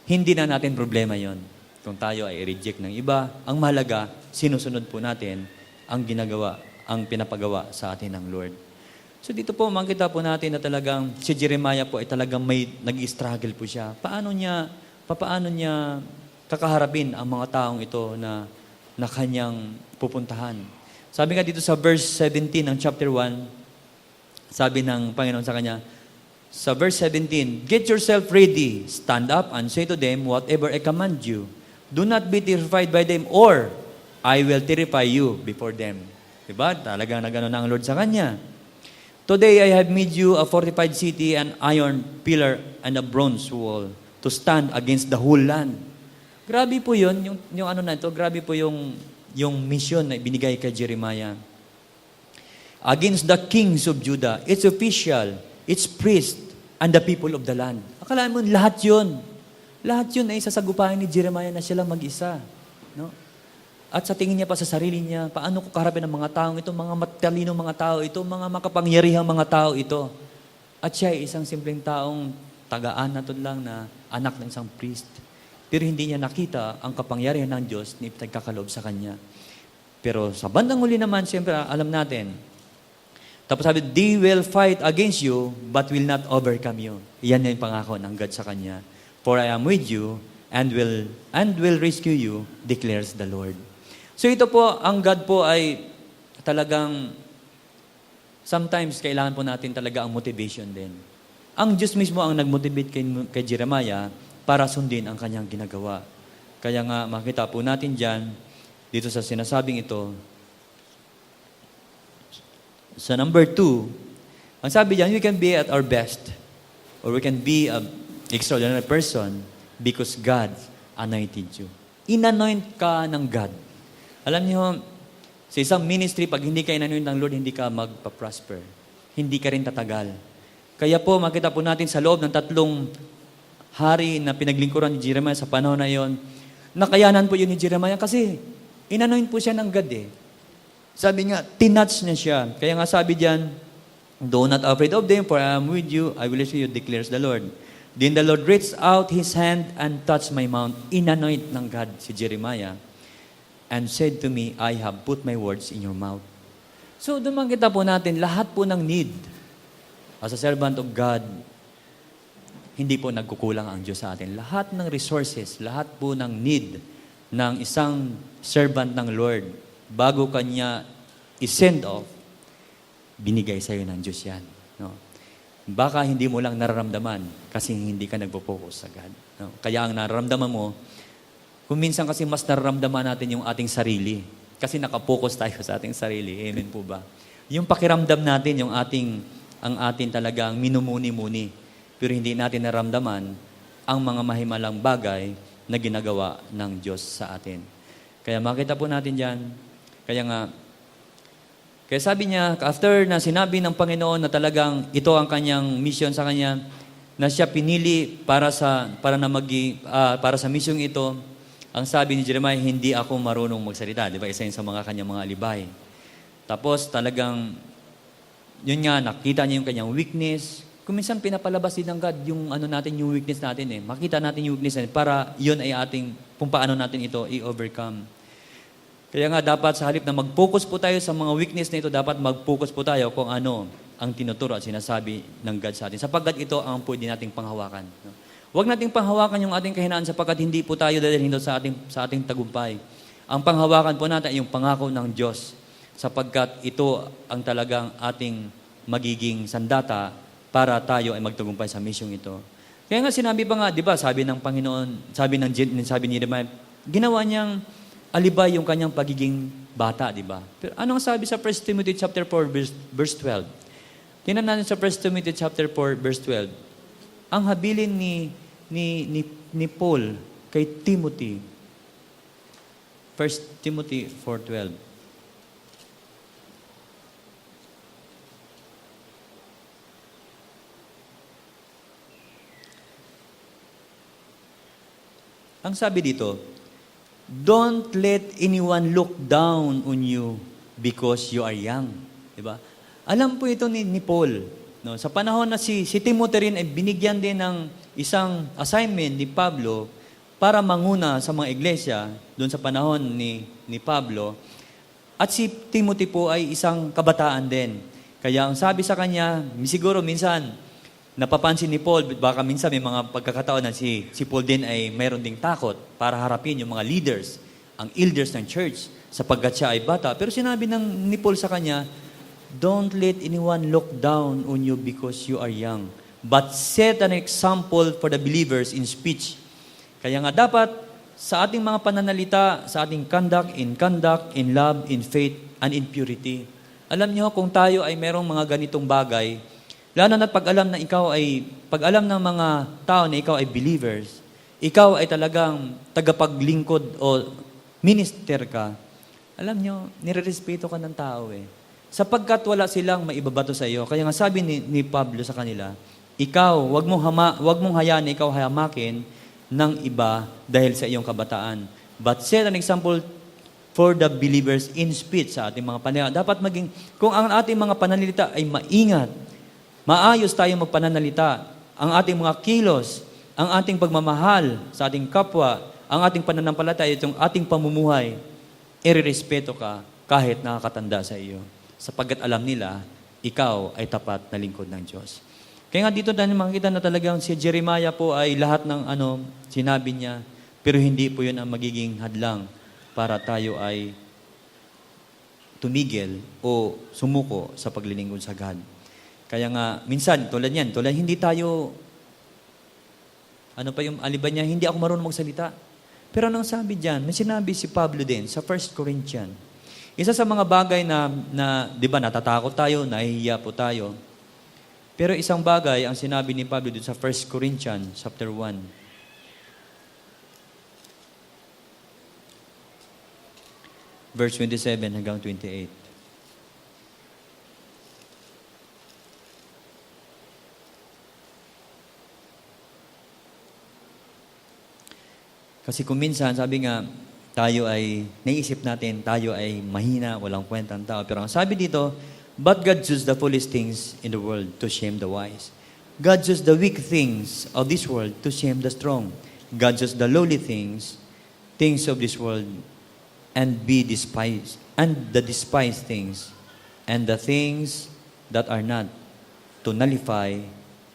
hindi na natin problema yon. Kung tayo ay reject ng iba, ang mahalaga, sinusunod po natin ang ginagawa, ang pinapagawa sa atin ng Lord. So dito po, makita po natin na talagang si Jeremiah po ay talagang may nag-struggle po siya. Paano niya kakaharapin ang mga taong ito na kanyang pupuntahan? Sabi nga dito sa verse 17 ng chapter 1, sabi ng Panginoon sa kanya, sa verse 17, get yourself ready, stand up and say to them whatever I command you. Do not be terrified by them or I will terrify you before them. Diba? Talagang nagano na ang Lord sa kanya. Today I have made you a fortified city, an iron pillar and a bronze wall to stand against the whole land. Grabe po yun, yung ano na ito, grabe po yung mission na binigay kay Jeremiah. Against the kings of Judah, its official, its priest, and the people of the land. Akala mo, lahat yun ay sasagupahin ni Jeremiah na sila mag-isa. No? At sa tingin niya pa sa sarili niya, paano ko kaharapin ang mga taong ito, mga matalinong mga tao ito, mga makapangyarihang mga tao ito. At siya ay isang simpleng taong taga-anatod lang na anak ng isang priest. Pero hindi niya nakita ang kapangyarihan ng Diyos na ipagkakaloob sa kanya. Pero sa bandang huli naman, siyempre, alam natin. Tapos sabi, they will fight against you, but will not overcome you. Yan yung pangako ng God sa kanya. For I am with you, and will rescue you, declares the Lord. So ito po, ang God po ay talagang, sometimes kailangan po natin talaga ang motivation din. Ang Diyos mismo ang nag-motivate kay Jeremiah, para sundin ang kanyang ginagawa. Kaya nga, makita po natin dyan, dito sa sinasabing ito, sa number 2, ang sabi dyan, we can be at our best, or we can be an extraordinary person because God anointed you. Inanoint ka ng God. Alam niyo, sa isang ministry, pag hindi ka inanoint ng Lord, hindi ka magpa-prosper. Hindi ka rin tatagal. Kaya po, makita po natin sa loob ng 3 hari na pinaglingkuran ni Jeremiah sa panahon na yon, nakayanan po yun ni Jeremiah kasi inanoint po siya ng God eh. Sabi nga, tinouch niya siya. Kaya nga sabi diyan, do not afraid of them, for I am with you, I will rescue you, declares the Lord. Then the Lord reached out His hand and touched my mouth. Inanoint ng God si Jeremiah and said to me, I have put my words in your mouth. So doon makita po natin, lahat po ng need as a servant of God, hindi po nagkukulang ang Diyos sa atin. Lahat ng resources, lahat po ng need ng isang servant ng Lord, bago kanya i-send off, binigay sa iyo ng Diyos yan. No? Baka hindi mo lang nararamdaman kasi hindi ka nagpo-focus sa God. No? Kaya ang nararamdaman mo, kung minsan kasi mas nararamdaman natin yung ating sarili. Kasi nakapokus tayo sa ating sarili. Amen po ba? Yung pakiramdam natin, ang ating talagang minumuni-muni. Pero hindi natin naramdaman ang mga mahimalang bagay na ginagawa ng Diyos sa atin. Kaya makita po natin dyan, kaya sabi niya, after na sinabi ng Panginoon na talagang ito ang kanyang mission sa kanya, na siya pinili para sa misyong ito, ang sabi ni Jeremiah, hindi ako marunong magsalita. Di ba? Isa yun sa mga kanyang mga alibay. Tapos talagang, yun nga, nakita niya yung kanyang weakness. Kung minsan pinapalabas din ng God yung yung weakness natin eh. Makita natin yung weakness natin para yun ay kung paano natin ito i-overcome. Kaya nga dapat sa halip na mag-focus po tayo sa mga weakness na ito, dapat mag-focus po tayo kung ano ang tinuturo at sinasabi ng God sa atin. Sapagkat ito ang pwede nating panghawakan. No? Huwag nating panghawakan yung ating kahinaan sapagkat hindi po tayo dadalhin doon sa ating tagumpay. Ang panghawakan po natin ay yung pangako ng Diyos sapagkat ito ang talagang ating magiging sandata para tayo ay magtagumpay sa misyong ito. Kaya nga sinabi pa nga, di ba, sabi ng Panginoon, sabi ni Jeremiah, ginawa niyang alibay yung kanyang pagiging bata, di ba? Pero anong sabi sa 1 Timothy chapter 4 verse 12? Tingnan natin sa 1 Timothy chapter 4 verse 12. Ang habilin ni Paul kay Timothy. 1 Timothy 4:12. Ang sabi dito, don't let anyone look down on you because you are young. Diba? Alam po ito ni Paul. No? Sa panahon na si Timothy rin ay binigyan din ng isang assignment ni Pablo para manguna sa mga iglesia doon sa panahon ni Pablo. At si Timothy po ay isang kabataan din. Kaya ang sabi sa kanya, siguro minsan, napapansin ni Paul, baka minsan may mga pagkakataon na si Paul din ay mayroon ding takot para harapin yung mga leaders, ang elders ng church, sapagkat siya ay bata. Pero sinabi ni Paul sa kanya, don't let anyone look down on you because you are young, but set an example for the believers in speech. Kaya nga dapat sa ating mga pananalita, sa ating conduct, in love, in faith, and in purity. Alam niyo, kung tayo ay merong mga ganitong bagay, lalo na pag alam ng mga tao na ikaw ay believers, ikaw ay talagang tagapaglingkod o minister ka, alam nyo, nirerespeto ka ng tao eh. Sapagkat wala silang maibabato sa iyo. Kaya nga sabi ni Pablo sa kanila, ikaw, wag mong hayaan na ikaw hayamakin ng iba dahil sa iyong kabataan. But set an example for the believers in speech sa ating mga pananalita. Dapat maging, kung ang ating mga pananalita ay maingat, maayos tayo magpananalita, ang ating mga kilos, ang ating pagmamahal sa ating kapwa, ang ating pananampalataya, itong ating pamumuhay, irerespeto ka kahit nakakatanda sa iyo. Sapagkat alam nila, ikaw ay tapat na lingkod ng Diyos. Kaya nga dito tayo makikita na talagang si Jeremiah po ay lahat ng sinabi niya, pero hindi po yun ang magiging hadlang para tayo ay tumigil o sumuko sa paglilingkod sa God. Kaya nga, minsan, tulad hindi tayo, yung alibay niya, hindi ako marunong magsalita. Pero anong sabi diyan? May sinabi si Pablo din sa 1 Corinthians. Isa sa mga bagay na di ba, natatakot tayo, nahihiya po tayo. Pero isang bagay, ang sinabi ni Pablo dito sa 1 Corinthians, chapter 1. Verse 27 hanggang 28. Kasi kung minsan, sabi nga, tayo ay, naisip natin, tayo ay mahina, walang kwentang tao. Pero ang sabi dito, but God chose the foolish things in the world to shame the wise. God chose the weak things of this world to shame the strong. God chose the lowly things of this world, and be despised, and the despised things, and the things that are not, to nullify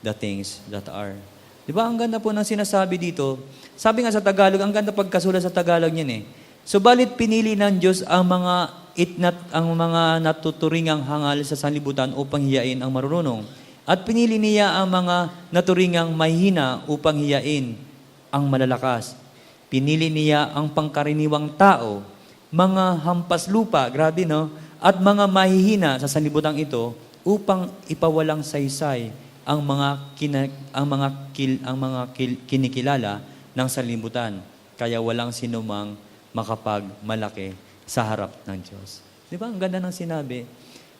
the things that are. Di ba, ang ganda po ng sinasabi dito. Sabi nga sa Tagalog, ang ganda pagkasulat sa Tagalog niyan eh. Subalit pinili ng Diyos ang mga natuturingang hangal sa sanlibutan upang hiyain ang marunong. At pinili niya ang mga naturingang mahina upang hiyain ang malalakas. Pinili niya ang pangkaraniwang tao, mga hampas lupa, grabe no, at mga mahihina sa sanlibutan ito upang ipawalang saysay ang mga kinikilala ng sanlibutan. Kaya walang sinumang makapagmalaki sa harap ng Diyos. Di ba? Ang ganda ng sinabi.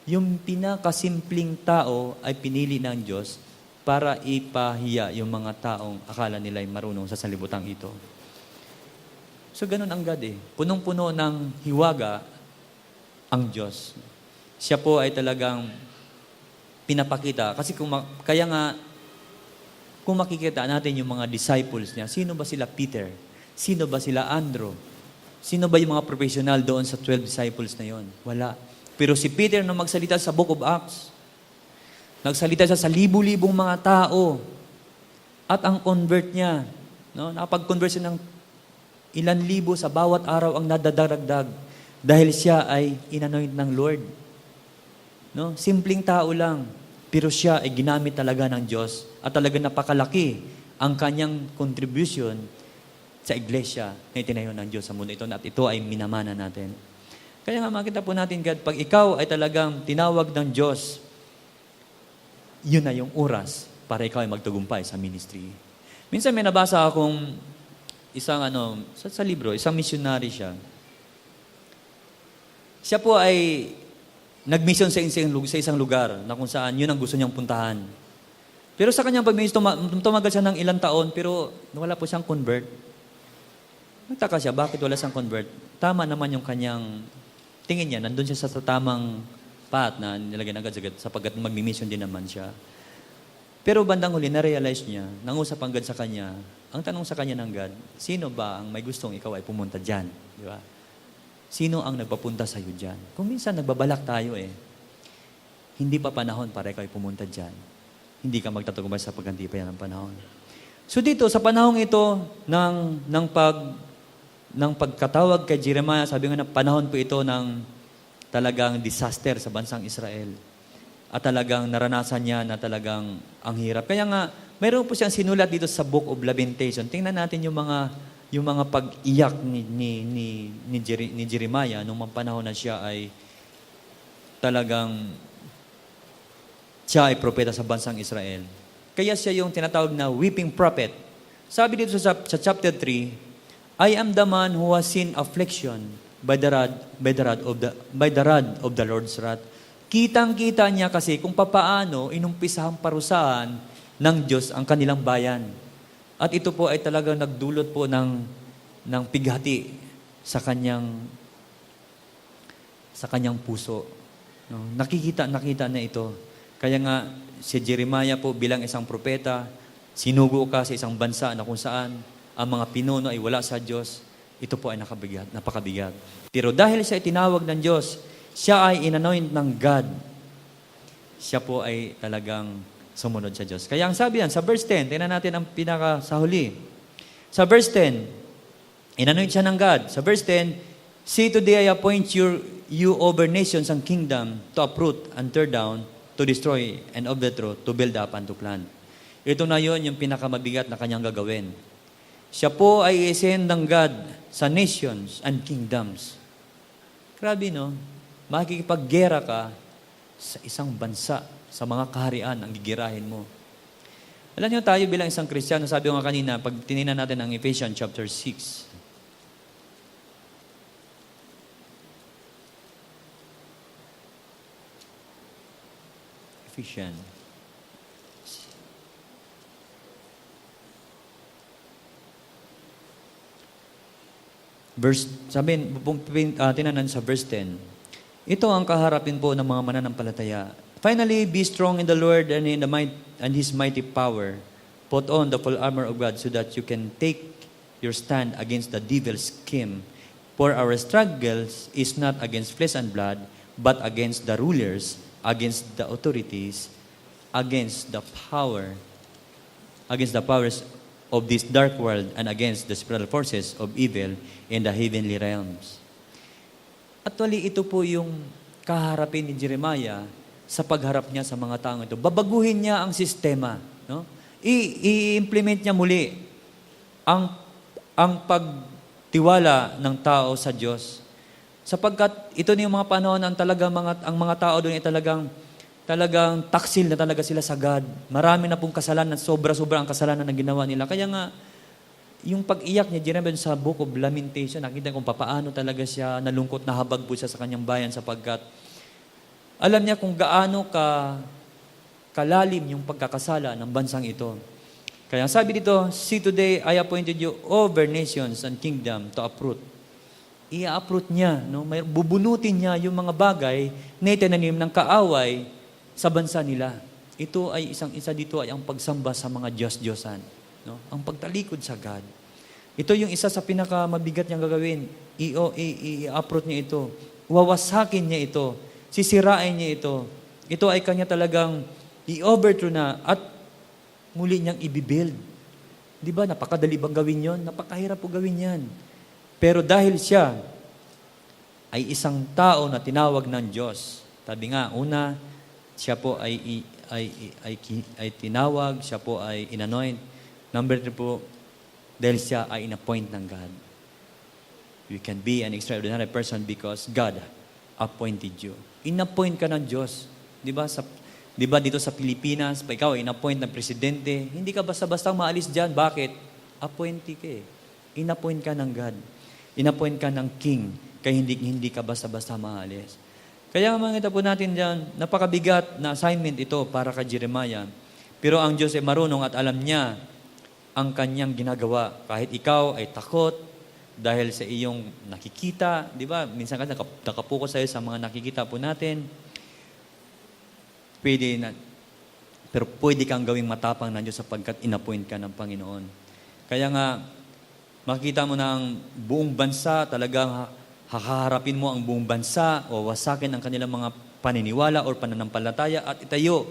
Yung pinakasimpleng tao ay pinili ng Diyos para ipahiya yung mga taong akala nila ay marunong sa sanlibutan ito. So, ganun ang God eh. Punong-puno ng hiwaga ang Diyos. Siya po ay talagang pinapakita. Kasi kaya nga, kung makikita natin yung mga disciples niya, sino ba sila Peter? Sino ba sila Andrew? Sino ba yung mga professional doon sa 12 disciples na yon? Wala. Pero si Peter na magsalita sa Book of Acts, nagsalita siya sa libu-libong mga tao. At ang convert niya, no, nakapag-convert siya ng ilan libo sa bawat araw ang nadadaragdag dahil siya ay inanoint ng Lord. No? Simpleng tao lang, pero siya ay ginamit talaga ng Diyos at talaga napakalaki ang kanyang contribution sa iglesia na itinayo ng Diyos sa mundo ito at ito ay minamana natin. Kaya nga makita po natin, God, pag ikaw ay talagang tinawag ng Diyos, yun na yung oras para ikaw ay magtagumpay sa ministry. Minsan may nabasa akong isang sa libro, isang missionary siya. Siya po ay nag-mission sa isang lugar na kung saan yun ang gusto niyang puntahan. Pero sa kanyang pag-mission, tumagal siya ng ilang taon, pero wala po siyang convert. Nagtaka siya, bakit wala siyang convert? Tama naman yung kanyang tingin niya, nandun siya sa tamang path na nilagay ng agad sapagkat mag-mission din naman siya. Pero bandang huli, na-realize niya, nangusap ang God sa kanya, ang tanong sa kanya ng God, sino ba ang may gustong ikaw ay pumunta dyan? Di ba? Sino ang nagpapunta sa'yo dyan? Kung minsan nagbabalak tayo hindi pa panahon para ikaw ay pumunta dyan. Hindi ka magtatagumpay sa pagkantipayan ng panahon. So dito, sa panahong ito, ng pagkatawag kay Jeremiah, sabi nga na panahon po ito ng talagang disaster sa bansang Israel. At talagang naranasan niya na talagang ang hirap. Kaya nga, mayroon po siyang sinulat dito sa Book of Lamentation. Tingnan natin yung mga pag-iyak ni Jeremiah nung panahon na siya ay propeta sa bansang Israel. Kaya siya yung tinatawag na weeping prophet. Sabi dito sa chapter 3, I am the man who has seen affliction by the rod of the Lord's wrath. Kitang-kita niya kasi kung papaano inumpisahang parusahan ng Diyos ang kanilang bayan. At ito po ay talagang nagdulot po ng pighati sa kanyang puso. No? Nakita na ito. Kaya nga, si Jeremiah po bilang isang propeta, sinugo ka sa isang bansa na kung saan ang mga pinuno ay wala sa Diyos, ito po ay napakabigat. Pero dahil siya ay tinawag ng Diyos, siya ay inanoint ng God, siya po ay talagang sumunod sa Diyos. Kaya ang sabi yan, sa verse 10, tingnan natin ang sa huli. Sa verse 10, inanoint siya ng God. Sa verse 10, see today I appoint you over nations and kingdom to uproot and tear down, to destroy and overthrow, to build up and to plant. Ito na yon yung pinakamabigat na kanyang gagawin. Siya po ay i-send ng God sa nations and kingdoms. Grabe, no? Makikipaggera ka sa isang bansa, sa mga kaharian ang gigirahin mo. Alam niyo tayo bilang isang Kristiyano, sabi ko nga kanina, pag tininan natin ang Ephesians chapter 6, Ephesians. Tinanan sa verse 10. Ito ang kaharapin po ng mga mananampalataya. Finally, be strong in the Lord and in His mighty power. Put on the full armor of God so that you can take your stand against the devil's scheme. For our struggles is not against flesh and blood, but against the rulers, against the authorities, against the powers of this dark world, and against the spiritual forces of evil in the heavenly realms. Actually, ito po yung kaharapin ni Jeremiah sa pagharap niya sa mga taong ito. Babaguhin niya ang sistema. No? I-implement niya muli ang pagtiwala ng tao sa Diyos. Sapagkat ito na yung mga panahon ang mga tao doon ay talagang taksil na talaga sila sa God. Marami na pong kasalanan, sobra-sobra ang kasalanan na ginawa nila. Kaya nga, yung pag-iyak niya, Jeremiah sa Book of Lamentation, nakita kung paano talaga siya nalungkot, nahabag po siya sa kanyang bayan sapagkat alam niya kung gaano kalalim yung pagkakasala ng bansang ito. Kaya sabi dito, see today I appointed you over nations and kingdom to uproot. I-uproot niya, no? Bubunutin niya yung mga bagay na itinanim ng kaaway sa bansa nila. Ito ay isa dito ay ang pagsamba sa mga Diyos-Diyosan. No? Ang pagtalikod sa God. Ito yung isa sa pinakamabigat niyang gagawin. I-uproot niya ito. Wawasakin niya ito. Sisirain niya ito. Ito ay kanya talagang i-overthrow na at muli niyang i-build. Di ba, napakadali bang gawin yon? Napakahirap po gawin yan. Pero dahil siya ay isang tao na tinawag ng Diyos, sabi nga, una, siya po ay tinawag, siya po ay inanoint. Number 3 po, dahil siya ay inappoint ng God. You can be an extraordinary person because God appointed you. Inappoint ka ng Diyos. Di ba dito sa Pilipinas, pa ikaw inappoint ng presidente, hindi ka basta-basta maalis dyan. Bakit? Appointee ka eh. Inappoint ka ng God. Inappoint ka ng King, kaya hindi ka basta-basta maalis. Kaya makita po natin dyan, napakabigat na assignment ito para kay Jeremiah. Pero ang Diyos ay marunong at alam niya ang kanyang ginagawa. Kahit ikaw ay takot dahil sa iyong nakikita, di ba? Minsan kasi nakapokus sa'yo sa mga nakikita po natin. Pero pwede kang gawing matapang ng Diyos sapagkat inappoint ka ng Panginoon. Kaya nga, makikita mo na ang buong bansa, talagang hakaharapin mo ang buong bansa o wasakin ang kanilang mga paniniwala o pananampalataya at itayo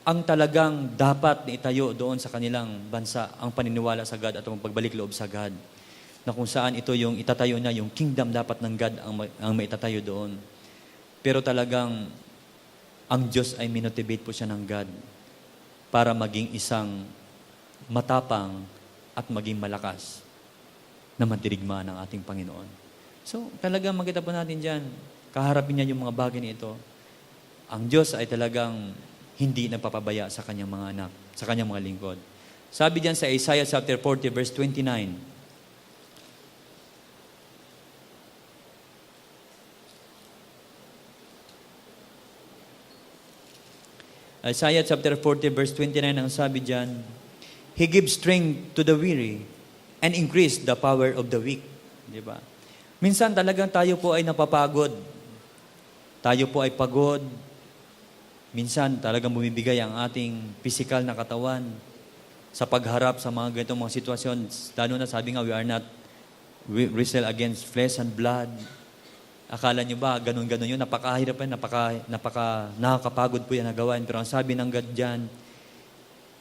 ang talagang dapat na itayo doon sa kanilang bansa, ang paniniwala sa God at ang pagbalik loob sa God. Na kung saan ito yung itatayo niya, yung kingdom dapat ng God ang maitatayo doon. Pero talagang ang Diyos ay minotivate po siya ng God para maging isang matapang at maging malakas na mandirigma ng ating Panginoon. So, talagang makita po natin dyan, kaharapin niya yung mga bagay na ito. Ang Diyos ay talagang hindi napapabaya sa kanyang mga anak, sa kanyang mga lingkod. Sabi diyan sa Isaiah chapter 40 verse 29, Isaiah chapter 40 verse 29 ang sabi diyan, He gives strength to the weary and increase the power of the weak. Di ba? Minsan talagang tayo po ay napapagod. Tayo po ay pagod. Minsan talagang bumibigay ang ating physical na katawan sa pagharap sa mga ganitong mga sitwasyon. Lalo na sabi nga, we wrestle against flesh and blood. Akala nyo ba, ganun-ganun yun? Napakahirap yan, nakakapagod po yan na gawain. Pero ang sabi ng God dyan,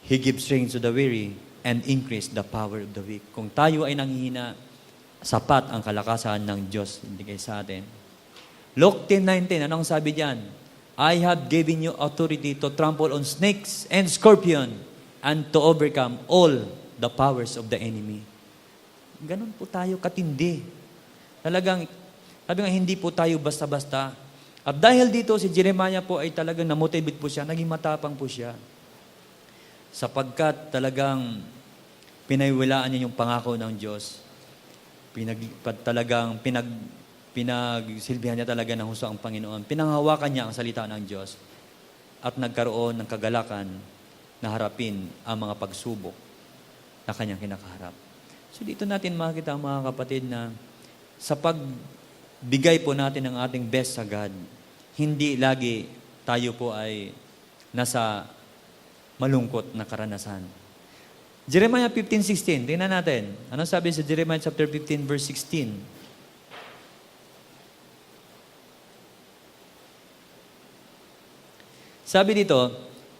He gives strength to the weary and increase the power of the weak. Kung tayo ay nanghihina, sapat ang kalakasan ng Diyos hindi kay sa atin. Luke 10:19, anong sabi dyan? I have given you authority to trample on snakes and scorpion and to overcome all the powers of the enemy. Ganun po tayo katindi. Talagang sabi nga, hindi po tayo basta-basta. At dahil dito, si Jeremiah po ay talagang namotivate po siya, naging matapang po siya. Sapagkat talagang pinagwilaan niya yung pangako ng Diyos. Pinagsilbihan niya talaga ng husto ang Panginoon. Pinanghawakan niya ang salita ng Diyos. At nagkaroon ng kagalakan na harapin ang mga pagsubok na kanyang kinakaharap. So dito natin makikita mga kapatid na sa pagbigay po natin ng ating best sa God, hindi lagi tayo po ay nasa malungkot na karanasan. Jeremiah 15:16, tingnan natin. Anong sabi sa Jeremiah chapter 15 verse 16? Sabi dito,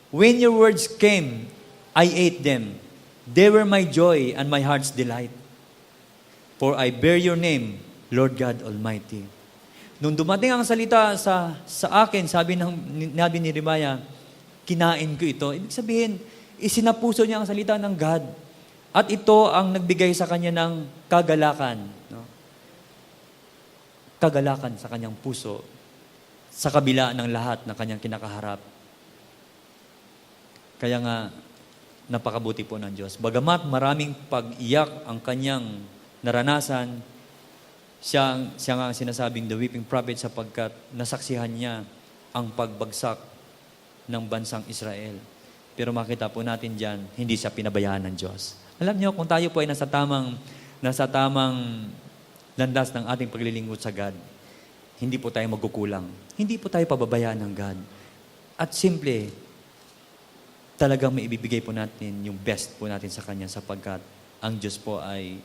When your words came, I ate them. They were my joy and my heart's delight. For I bear your name, Lord God Almighty. Nung dumating ang salita sa akin, sabi ni Jeremiah, kinain ko ito. Ibig sabihin, isinapuso niya ang salita ng God. At ito ang nagbigay sa kanya ng kagalakan. No? Kagalakan sa kanyang puso, sa kabila ng lahat na kanyang kinakaharap. Kaya nga, napakabuti po ng Diyos. Bagamat maraming pag-iyak ang kanyang naranasan, siya nga ang sinasabing the weeping prophet sapagkat nasaksihan niya ang pagbagsak ng bansang Israel. Pero makita po natin dyan, hindi siya pinabayaan ng Diyos. Alam niyo, kung tayo po ay nasa tamang landas ng ating paglilingkod sa God, hindi po tayo magkukulang. Hindi po tayo pababayaan ng God. At simple, talagang may ibibigay po natin yung best po natin sa Kanya sapagkat ang Diyos po ay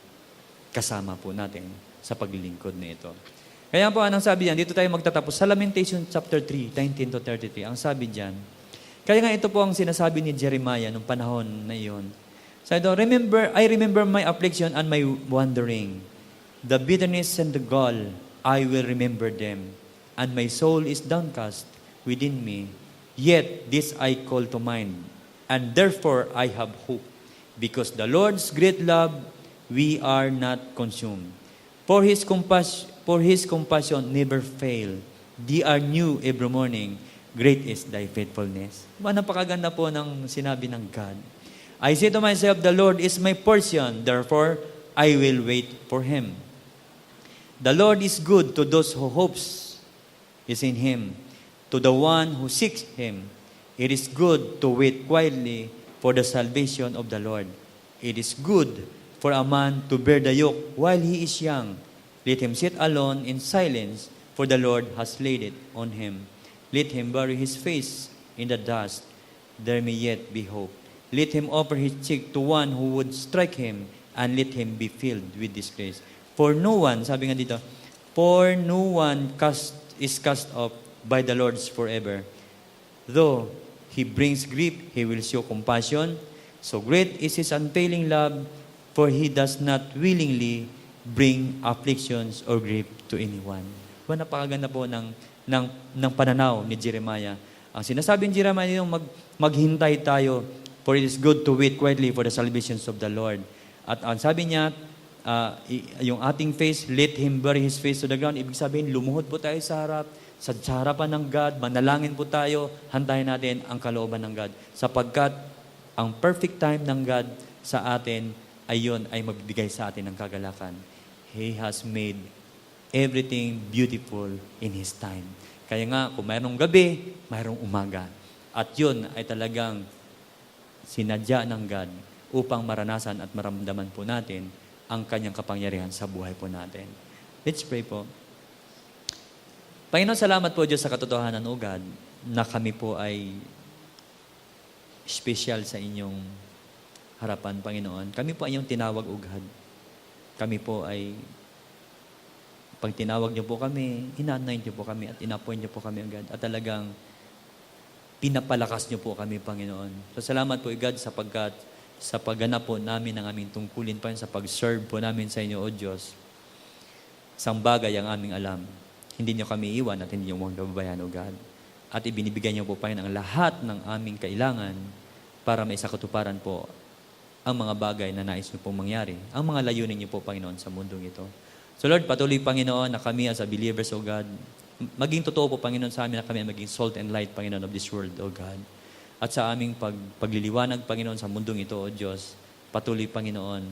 kasama po natin sa paglilingkod na ito. Kaya po, anong sabi diyan? Dito tayo magtatapos. Sa Lamentation chapter 3, 19-33, ang sabi diyan, kaya nga ito po ang sinasabi ni Jeremiah nung panahon na iyon, Sabi daw, I remember my affliction and my wandering. The bitterness and the gall, I will remember them. And my soul is downcast within me. Yet this I call to mind. And therefore I have hope. Because the Lord's great love, we are not consumed. For His compassion never fail. They are new every morning. Great is thy faithfulness. Napakaganda po ng sinabi ng God. I say to myself, the Lord is my portion, therefore I will wait for Him. The Lord is good to those who hopes is in Him, to the one who seeks Him. It is good to wait quietly for the salvation of the Lord. It is good for a man to bear the yoke while he is young. Let him sit alone in silence, for the Lord has laid it on him. Let him bury his face in the dust. There may yet be hope. Let him offer his cheek to one who would strike him, and let him be filled with disgrace. For no one, sabi nga dito, for no one is cast off by the Lord's forever. Though he brings grief, he will show compassion. So great is his unfailing love, for he does not willingly bring afflictions or grief to anyone. Napakaganda po ng pananaw ni Jeremiah. Ang sinasabi ni Jeremiah yung maghintay tayo, for it is good to wait quietly for the salvations of the Lord. At ang sabi niya, yung ating face, let him bury his face to the ground. Ibig sabihin, lumuhod po tayo sa harapan ng God, manalangin po tayo, hantayin natin ang kalooban ng God. Sapagkat ang perfect time ng God sa atin ay magbibigay sa atin ng kagalakan. He has made everything beautiful in His time. Kaya nga, kung mayroong gabi, mayroong umaga. At yun ay talagang sinadya ng God upang maranasan at maramdaman po natin ang Kanyang kapangyarihan sa buhay po natin. Let's pray po. Panginoon, salamat po Diyos sa katotohanan, O God, na kami po ay special sa inyong harapan, Panginoon. Kami po ay inyong tinawag, O God. Kami po ay, pag tinawag niyo po kami, ina-anoint niyo po kami at ina-appoint niyo po kami, O God. At talagang pinapalakas niyo po kami, Panginoon. So salamat po, O God, sapagkat sa pagganap po namin ng aming tungkulin pa sa pag-serve po namin sa inyo, O Diyos. Isang bagay ang aming alam. Hindi niyo kami iwan at hindi niyo huwag gababayan, O God. At ibinibigay niyo po, Panginoon, ang lahat ng aming kailangan para may sakatuparan po ang mga bagay na nais niyo pong mangyari. Ang mga layunin niyo po, Panginoon, sa mundong ito. So Lord, patuloy, Panginoon, na kami as a believers, O God, maging totoo po, Panginoon, sa amin na kami maging salt and light, Panginoon, of this world, O God. At sa aming pagliliwanag, Panginoon, sa mundong ito, O Diyos, patuloy, Panginoon,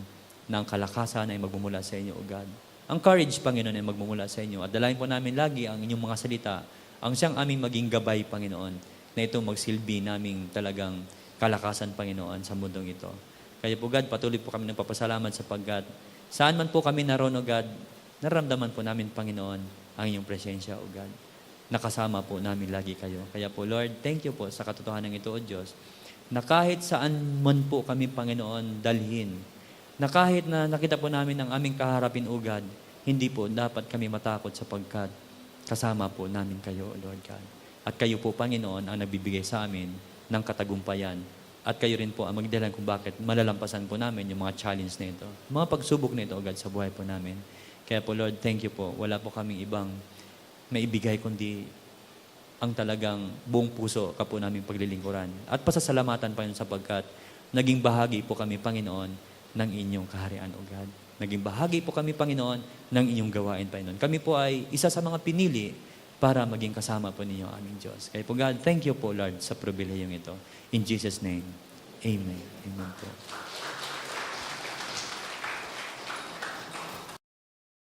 na ang kalakasan ay magmumula sa inyo, O God. Ang courage, Panginoon, ay magmumula sa inyo. At dalayan po namin lagi ang inyong mga salita, ang siyang aming maging gabay, Panginoon, na ito magsilbi naming talagang kalakasan, Panginoon, sa mundong ito. Kaya po, God, patuloy po kami nagpapasalamat sapagkat saan man po kami naroon, O God, naramdaman po namin, Panginoon, ang inyong presensya, O God. Nakasama po namin lagi kayo. Kaya po, Lord, thank you po sa katotohanan ito, O Diyos, na kahit saan man po kami, Panginoon, dalhin, na kahit na nakita po namin ang aming kaharapin, O God, hindi po dapat kami matakot sapagkat kasama po namin kayo, Lord God. At kayo po, Panginoon, ang nagbibigay sa amin ng katagumpayan. At kayo rin po ang magdalan kung bakit malalampasan po namin yung mga challenge na ito. Mga pagsubok na ito, O God, sa buhay po namin. Kaya po, Lord, thank you po. Wala po kaming ibang maibigay kundi ang talagang buong puso ka po namin paglilingkuran. At pasasalamatan pa yun sapagkat naging bahagi po kami, Panginoon, ng inyong kaharian, O God. Naging bahagi po kami, Panginoon, ng inyong gawain, Panginoon. Kami po ay isa sa mga pinili para maging kasama po ninyo, aming Diyos. Kaya po, God, thank you po, Lord, sa pribilehiyong ito. In Jesus' name, Amen. Amen po.